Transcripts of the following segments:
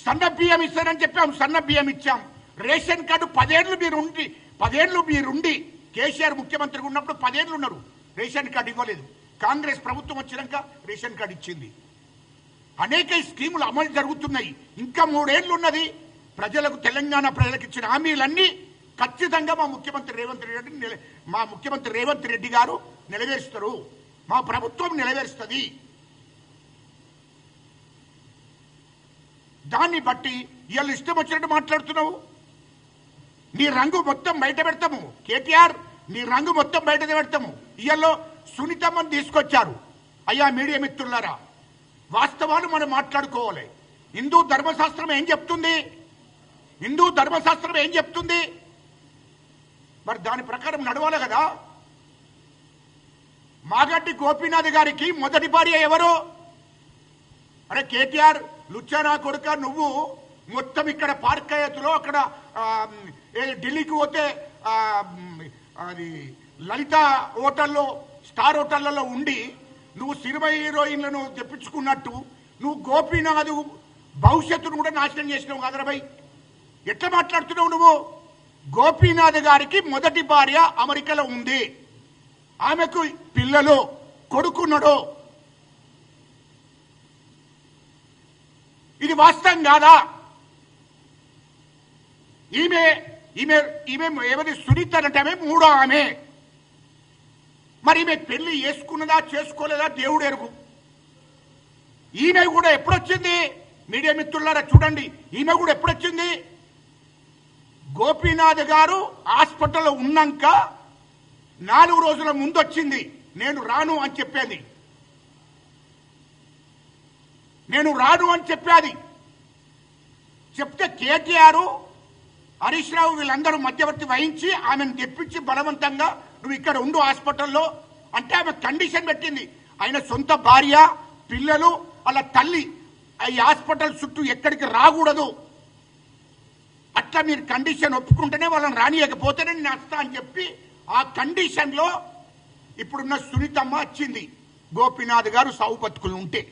సన్న బియ్యం ఇస్తారని చెప్పాం, సన్న బియ్యం ఇచ్చాం. రేషన్ కార్డు 10 ఏళ్ళు మీరుండి కేసీఆర్ ముఖ్యమంత్రిగా ఉన్నప్పుడు 10 ఏళ్ళు ఉన్నారు, రేషన్ కార్డు ఇవ్వలేదు. కాంగ్రెస్ ప్రభుత్వం వచ్చినాక రేషన్ కార్డు ఇచ్చింది. అనేక స్కీములు అమలు జరుగుతున్నాయి. ఇంకా 3 ఏళ్ళు ఉన్నది. ప్రజలకు, తెలంగాణ ప్రజలకు ఇచ్చిన హామీలన్నీ ఖచ్చితంగా మా ముఖ్యమంత్రి రేవంత్ రెడ్డి గారు నెరవేరుస్తారు. మా ప్రభుత్వం నెరవేరుస్తుంది. దాన్ని బట్టి ఇవాళ ఇష్టం వచ్చినట్టు మాట్లాడుతున్నావు. నీ రంగు మొత్తం బయట పెడతాము. కేటీఆర్, నీ రంగు మొత్తం బయట పెడతాము. ఇవాళ సునీతమ్మని తీసుకొచ్చారు. అయ్యా మీడియా మిత్రులారా, వాస్తవాలు మనం మాట్లాడుకోవాలి. హిందూ ధర్మశాస్త్రం ఏం చెప్తుంది? మరి దాని ప్రకారం నడవాలి కదా. మాగంటి గోపీనాథ్ గారికి మొదటి భార్య ఎవరు? అరే కేటీఆర్, లుచ్చానా కొడుక, నువ్వు మొత్తం ఇక్కడ పార్కయత్తులో, అక్కడ ఢిల్లీకి పోతే అది లలిత హోటల్లో, స్టార్ హోటళ్లలో ఉండి నువ్వు సినిమా హీరోయిన్లను తెప్పించుకున్నట్టు నువ్వు గోపీనాథ్ భవిష్యత్తును కూడా నాశనం చేసినావు కదరా భయ్. ఎట్లా మాట్లాడుతున్నావు నువ్వు? గోపీనాథ్ గారికి మొదటి భార్య అమెరికాలో ఉంది. ఆమెకు పిల్లలు, కొడుకున్నాడు. ఇది వాస్తవం కాదా? ఈమె ఏమది సునీత అంటే ఆమె 3వ ఆమె. మరి ఈమె పెళ్లి చేసుకున్నదా చేసుకోలేదా దేవుడు ఎరుగు. ఈమె కూడా ఎప్పుడొచ్చింది? మీడియా మిత్రులారా చూడండి, ఈమె కూడా ఎప్పుడొచ్చింది? గోపీనాథ్ గారు హాస్పిటల్లో ఉన్నాక 4 రోజుల ముందు వచ్చింది. నేను రాను అని చెప్పేది. చెప్తే కేటీఆర్, హరీష్ రావు వీళ్ళందరూ మధ్యవర్తి వహించి ఆమెను తెప్పించి బలవంతంగా నువ్వు ఇక్కడ ఉండు హాస్పిటల్లో అంటే ఆమె కండిషన్ పెట్టింది. ఆయన సొంత భార్య, పిల్లలు, వాళ్ళ తల్లి ఈ హాస్పిటల్ చుట్టూ ఎక్కడికి రాకూడదు. అట్లా మీరు కండిషన్ ఒప్పుకుంటేనే వాళ్ళని రానియకపోతేనే నేను వస్తా అని చెప్పి ఆ కండిషన్లో ఇప్పుడున్న సునీతమ్మ వచ్చింది. గోపీనాథ్ గారు సావు బతుకులు ఉంటే,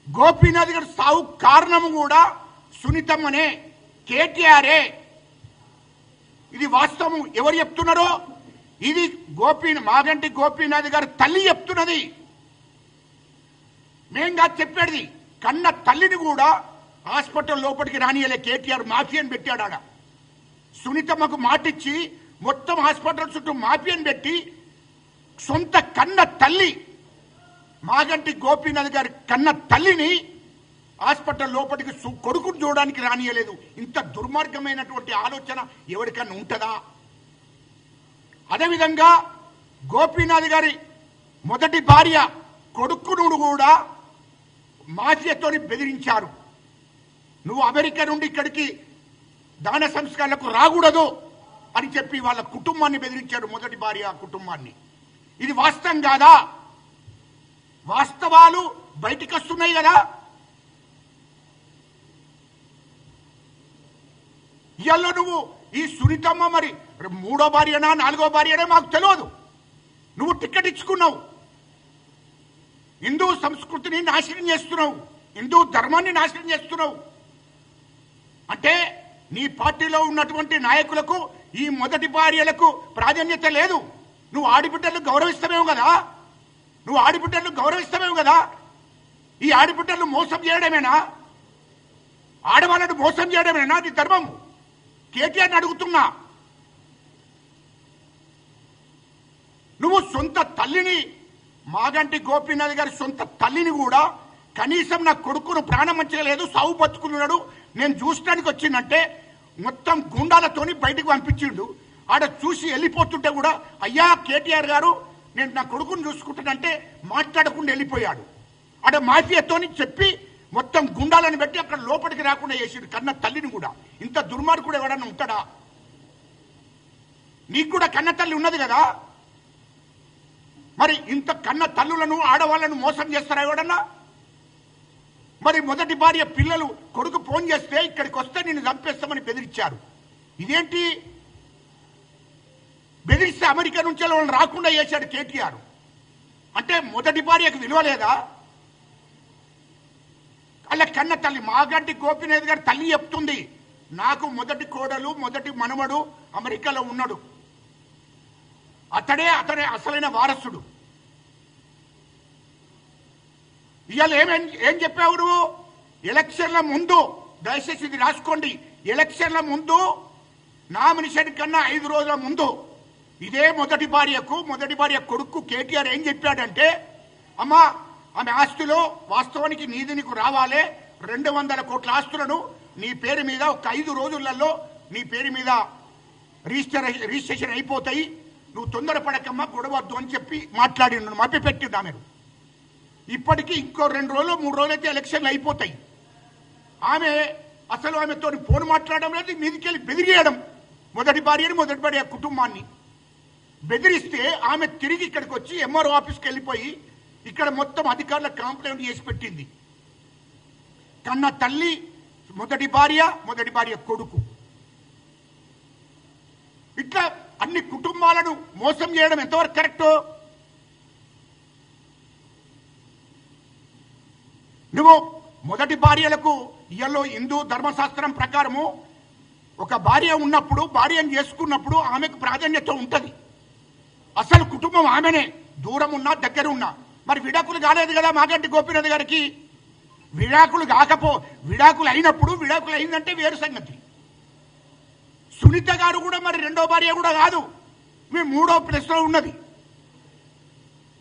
గోపీనాథ్ గారు సావు కారణం కూడా సునీతమ్మనే, కేటీఆరే. ఇది వాస్తవం. ఎవరు చెప్తున్నారో? ఇది మాగంటి గోపీనాథ్ గారు తల్లి చెప్తున్నది. మేం కాదు చెప్పేది. కన్న తల్లిని కూడా హాస్పిటల్ లోపలికి రానియలే కేటీఆర్. మాఫియాని పెట్టాడు ఆడ. సునీతమ్మకు మాటిచ్చి మొత్తం హాస్పిటల్ చుట్టూ మాఫియాని పెట్టి సొంత కన్న తల్లి, మాగంటి గోపీనాథ్ గారి కన్న తల్లిని హాస్పిటల్ లోపలికి కొడుకుని చూడడానికి రానియలేదు. ఇంత దుర్మార్గమైనటువంటి ఆలోచన ఎవరికన్నా ఉంటుందా? అదేవిధంగా గోపీనాథ్ గారి మొదటి భార్య కొడుకును కూడా మాఫియాతోని బెదిరించారు. నువ్వు అమెరికా నుండి ఇక్కడికి దాన సంస్కారాలకు రాకూడదు అని చెప్పి వాళ్ళ కుటుంబాన్ని బెదిరించారు, మొదటి భార్య కుటుంబాన్ని. ఇది వాస్తవం కాదా? వాస్తవాలు బయటికి వస్తున్నాయి కదా. ఇవాళ నువ్వు ఈ సునీతమ్మ మరి 3వ భార్యనా 4వ భార్యనా మాకు తెలియదు. నువ్వు టికెట్ ఇచ్చుకున్నావు, హిందూ సంస్కృతిని నాశనం చేస్తున్నావు, హిందూ ధర్మాన్ని నాశనం చేస్తున్నావు. అంటే నీ పార్టీలో ఉన్నటువంటి నాయకులకు ఈ మొదటి భార్యలకు ప్రాధాన్యత లేదు. నువ్వు ఆడిబిడ్డలు గౌరవిస్తామేమో కదా. ఈ ఆడిబిడ్డలు మోసం చేయడమేనా? ఆడవాళ్ళను మోసం చేయడమేనా నీ ధర్మం? కేటీఆర్ని అడుగుతున్నా. నువ్వు సొంత తల్లిని, మాగంటి గోపీనాథ్ గారి సొంత తల్లిని కూడా కనీసం నా కొడుకును ప్రాణం మంచిగా లేదు, సావు బతుకున్నాడు, నేను చూసడానికి వచ్చిందంటే మొత్తం గుండాలతోని బయటకు పంపించిండు. ఆడ చూసి వెళ్ళిపోతుంటే కూడా అయ్యా కేటీఆర్ గారు నేను నా కొడుకును చూసుకుంటానంటే మాట్లాడకుండా వెళ్ళిపోయాడు. ఆడ మాఫియాతోని చెప్పి మొత్తం గుండాలను పెట్టి అక్కడ లోపలికి రాకుండా చేసిండు కన్న తల్లిని కూడా. ఇంత దుర్మార్గుడు ఎవడన్నా ఉంటాడా? నీకు కూడా కన్న తల్లి ఉన్నది కదా. మరి ఇంత కన్న తల్లులను, ఆడవాళ్లను మోసం చేస్తారా ఎవడన్నా? మరి మొదటి భార్య పిల్లలు, కొడుకు ఫోన్ చేస్తే ఇక్కడికి వస్తే నిన్ను చంపేస్తామని బెదిరించారు. ఇదేంటి? బెదిరిస్తే అమెరికా నుంచి వాళ్ళని రాకుండా చేశాడు కేటీఆర్. అంటే మొదటి భార్యకు విలువ లేదా? అలా కన్న తల్లి మాగంటి గోపినాథ్ గారి తల్లి చెప్తుంది, నాకు మొదటి కోడలు మొదటి మనవడు అమెరికాలో ఉన్నాడు, అతడే అసలైన వారసుడు. ఇవాళ ఏం చెప్పావు నువ్వు? ఎలక్షన్ల ముందు, దయచేసి ఇది రాసుకోండి, ఎలక్షన్ల ముందు నామినేషన్ కన్నా 5 రోజుల ముందు ఇదే మొదటి భార్య కొడుకు కేటీఆర్ ఏం చెప్పాడంటే, అమ్మా ఆమె ఆస్తిలో వాస్తవానికి నీకు రావాలి, 200 కోట్ల ఆస్తులను నీ పేరు మీద ఒక 5 రోజులలో నీ పేరు మీద రిజిస్ట్రేషన్ అయిపోతాయి, నువ్వు తొందరపడకమ్మా, గొడవద్దు అని చెప్పి మాట్లాడి మభ్యపెట్టిండు ఆమెను. ఇప్పటికీ ఇంకో 2 రోజులు 3 రోజులు అయితే ఎలక్షన్లు అయిపోతాయి. ఆమెతో ఫోన్ మాట్లాడడం లేదు, మీదికెళ్ళి బెదిరియడం, మొదటి భార్య కుటుంబాన్ని బెదిరిస్తే ఆమె తిరిగి ఇక్కడికి వచ్చి ఎంఆర్ఓ ఆఫీస్కి వెళ్ళిపోయి ఇక్కడ మొత్తం అధికారుల కంప్లైంట్ చేసి పెట్టింది. కన్న తల్లి, మొదటి భార్య కొడుకు, ఇట్లా అన్ని కుటుంబాలను మోసం చేయడం ఎంతవరకు కరెక్ట్? నువ్వు మొదటి భార్యలకు ఇయల్లో హిందూ ధర్మశాస్త్రం ప్రకారము ఒక భార్య ఉన్నప్పుడు, భార్యను చేసుకున్నప్పుడు ఆమెకు ప్రాధాన్యత ఉంటుంది. అసలు కుటుంబం ఆమెనే, దూరం ఉన్నా దగ్గర ఉన్నా. మరి విడాకులు కాలేదు కదా మాగంటి గోపినాథ్ గారికి. విడాకులు అయిందంటే వేరు సంగతి. సునీత గారు కూడా మరి 2వ భార్య కూడా కాదు, మేము 3వ ప్లేస్లో ఉన్నది.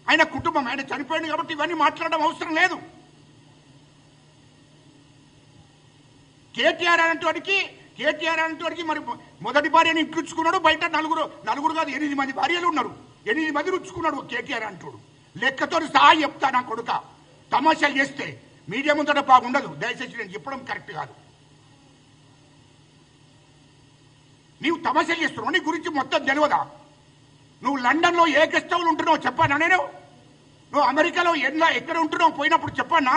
ఆయన కుటుంబం, ఆయన చనిపోయింది కాబట్టి ఇవన్నీ మాట్లాడడం అవసరం లేదు. కేటీఆర్ అనేటువంటి మరి మొదటి భార్యని ఇచ్చుకున్నాడు, బయట నలుగురు కాదు 8 మంది భార్యలు ఉన్నారు, 8 మంది రుచ్చుకున్నాడు కేటీఆర్ అంటాడు. లెక్కతో సహా చెప్తా నా కొడుక, తమాషాలు చేస్తే మీడియా ముందట బాగుండదు. దయచేసి నేను చెప్పడం కరెక్ట్ కాదు. నీవు తమాషాలు చేస్తున్నావు, నీ గురించి మొత్తం తెలియదా? నువ్వు లండన్లో ఏ గెస్ట్ హౌస్ ఉంటున్నావు చెప్పానా నేను? నువ్వు అమెరికాలో ఎక్కడ ఉంటున్నావు పోయినప్పుడు చెప్పానా?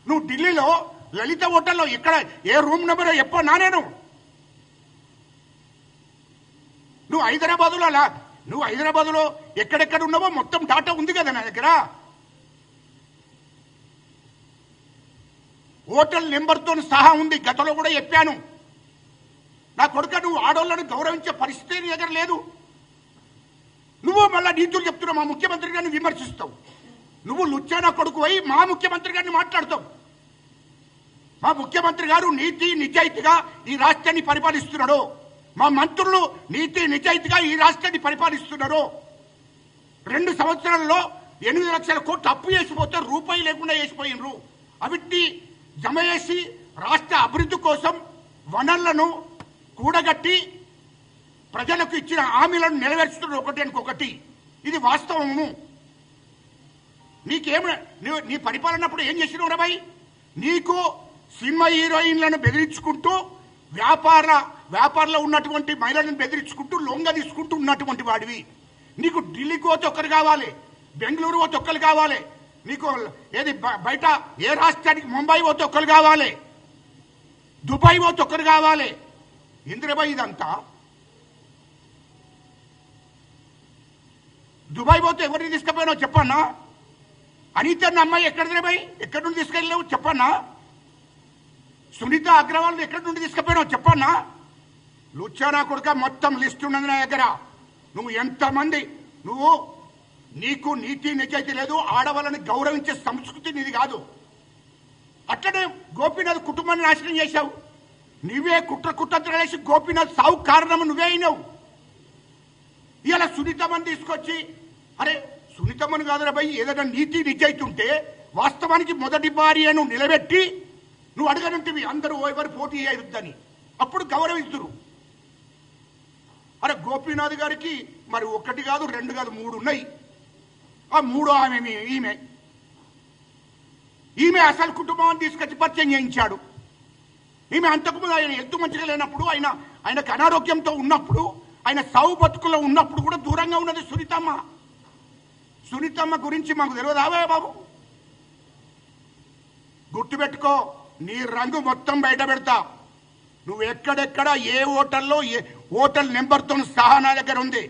నువ్వు ఢిల్లీలో లలిత హోటల్లో ఎక్కడ ఏ రూమ్ నెంబర్ చెప్పన్నా నేను? నువ్వు హైదరాబాదులో ఎక్కడెక్కడ ఉన్నావో మొత్తం డాటా ఉంది కదా నా దగ్గర. హోటల్ నెంబర్తో సహా ఉంది, గతంలో కూడా చెప్పాను. నా కొడుక, నువ్వు ఆడోళ్ళను గౌరవించే పరిస్థితి నీ దగ్గర లేదు. నువ్వు మళ్ళా నీతులు చెప్తున్నావు, మా ముఖ్యమంత్రి గారిని విమర్శిస్తావు. నువ్వు లుచ్చానా కొడుకు అయి మా ముఖ్యమంత్రి గారిని మాట్లాడతావు. మా ముఖ్యమంత్రి గారు నీతి నిజాయితీగా ఈ రాష్ట్రాన్ని పరిపాలిస్తున్నాడు. మా మంత్రులు నీతి నిజాయితీగా ఈ రాష్ట్రాన్ని పరిపాలిస్తున్నారు. 2 సంవత్సరాల్లో 8 లక్షల కోట్లు అప్పు చేసిపోతే రూపాయి లేకుండా చేసిపోయినరు. అవిటి జమ చేసి రాష్ట్ర అభివృద్ధి కోసం వనరులను కూడగట్టి ప్రజలకు ఇచ్చిన హామీలను నెరవేర్చుతున్నారు ఒకటి. ఇది వాస్తవము. నీ పరిపాలనప్పుడు ఏం చేసినావు రా భాయ్? నీకు సినిమా హీరోయిన్లను బెదిరించుకుంటూ, వ్యాపారంలో ఉన్నటువంటి మహిళలను బెదిరించుకుంటూ, లొంగ తీసుకుంటూ ఉన్నటువంటి వాడివి. నీకు ఢిల్లీకి పోతే ఒక్కరు కావాలి, బెంగళూరు పోతే ఒక్కరు కావాలి, నీకు ఏది బయట ఏ రాష్ట్రానికి ముంబై పోతే ఒక్కరు కావాలి, దుబాయ్ పోతే ఒక్కరు కావాలి. ఇంద్రబాయ్ ఇదంతా దుబాయ్ పోతే ఎవరిని తీసుకుపోయినావు చెప్పన్నా? అనిత అమ్మాయి ఎక్కడి నుండి తీసుకెళ్ళావు చెప్పన్నా? సునీత అగ్రవాల్ ఎక్కడి నుండి తీసుకుపోయినావు చెప్పన్నా? లుచ్చానా కొడుక, మొత్తం లిస్ట్ ఉన్నది నా దగ్గర. నువ్వు ఎంతమంది, నీకు నీతి నిజాయితీ లేదు, ఆడవాళ్ళని గౌరవించే సంస్కృతి నీది కాదు. అట్లనే గోపీనాథ్ కుటుంబాన్ని నాశనం చేశావు. నువ్వే కుట్రలు వేసి గోపీనాథ్ సావు కారణం నువ్వే అయినావు. ఇలా సునీతమ్మని తీసుకొచ్చి, అరే సునీతమ్మని కాదురా భయ్, ఏదైనా నీతి నిజాయితీ ఉంటే వాస్తవానికి మొదటి భార్యను నిలబెట్టి నువ్వు అడగనుంటివి అందరూ ఎవరు పోటీ చేయొద్దని, అప్పుడు గౌరవిస్తురు. అరే గోపీనాథ్ గారికి మరి 1 కాదు 2 కాదు 3 ఉన్నాయి. ఆ 3 ఈమె అసలు కుటుంబాన్ని తీసుకొచ్చి పరిచయం చేయించాడు. ఈమె అంతకుముందు ఆయన హెల్త్ మంచిగా లేనప్పుడు, ఆయనకు అనారోగ్యంతో ఉన్నప్పుడు, ఆయన సావు బతుకులో ఉన్నప్పుడు కూడా దూరంగా ఉన్నది సునీతమ్మ గురించి మాకు తెలియదావే బాబు? గుర్తుపెట్టుకో, నీ రంగు మొత్తం బయట పెడతా. నువ్వు ఎక్కడెక్కడ ఏ హోటల్లో హోటల్ నెంబర్తో సహా నా దగ్గర ఉంది.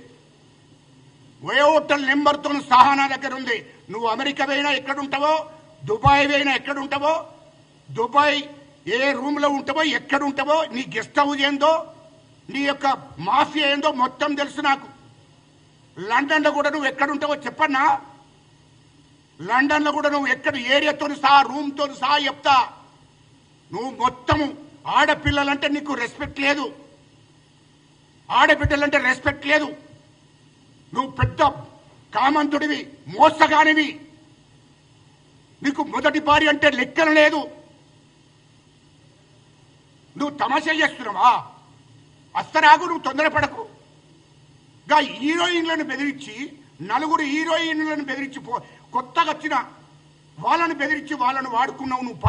ఏ హోటల్ నెంబర్తో సహా నా దగ్గర ఉంది. నువ్వు అమెరికా పోయినా ఎక్కడుంటావో, దుబాయ్ పోయినా ఎక్కడుంటావో, దుబాయ్ ఏ రూమ్ లో ఉంటావో ఎక్కడ ఉంటావో నీ గెస్ట్ హౌస్ ఏందో నీ యొక్క మాఫియా ఏందో మొత్తం తెలుసు నాకు. లండన్ లో కూడా నువ్వు ఎక్కడ ఉంటావో చెప్పన్నా. లండన్ లో కూడా నువ్వు ఎక్కడ ఏరియాతో సహా రూమ్ తో సహా చెప్తా. నువ్వు మొత్తము ఆడపిల్లలంటే నీకు రెస్పెక్ట్ లేదు, ఆడబిడ్డలంటే రెస్పెక్ట్ లేదు. నువ్వు పెద్ద కామంతుడివి, మోసగానివి. నీకు మొదటి భార్య అంటే లెక్కన లేదు. నువ్వు తమాషా చేస్తున్నావా? అస్తరాగు, నువ్వు తొందరపడకు. గా హీరోయిన్లను బెదిరించి, నలుగురు హీరోయిన్లను బెదిరించి కొత్తగా వచ్చిన వాళ్ళని బెదిరించి వాళ్ళను వాడుకున్నావు. నువ్వు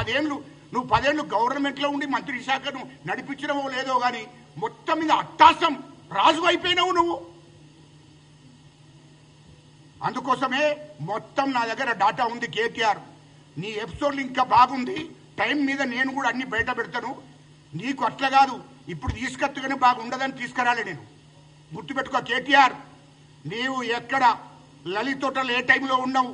10 ఏళ్ళు గవర్నమెంట్లో ఉండి మంత్రి శాఖను నడిపించడమో లేదో కానీ మొత్తం మీద అట్టాసం రాజు అయిపోయినావు నువ్వు. అందుకోసమే మొత్తం నా దగ్గర డాటా ఉంది కేటీఆర్. నీ ఎపిసోడ్లు ఇంకా బాగుంది. టైం మీద నేను కూడా అన్ని బయట పెడతాను. నీకు అట్లా కాదు, ఇప్పుడు తీసుకొత్తగానే బాగుండదని తీసుకురాలే నేను. గుర్తుపెట్టుకో కేటీఆర్, నీవు ఎక్కడ లలితోటలు ఏ టైంలో ఉన్నావు,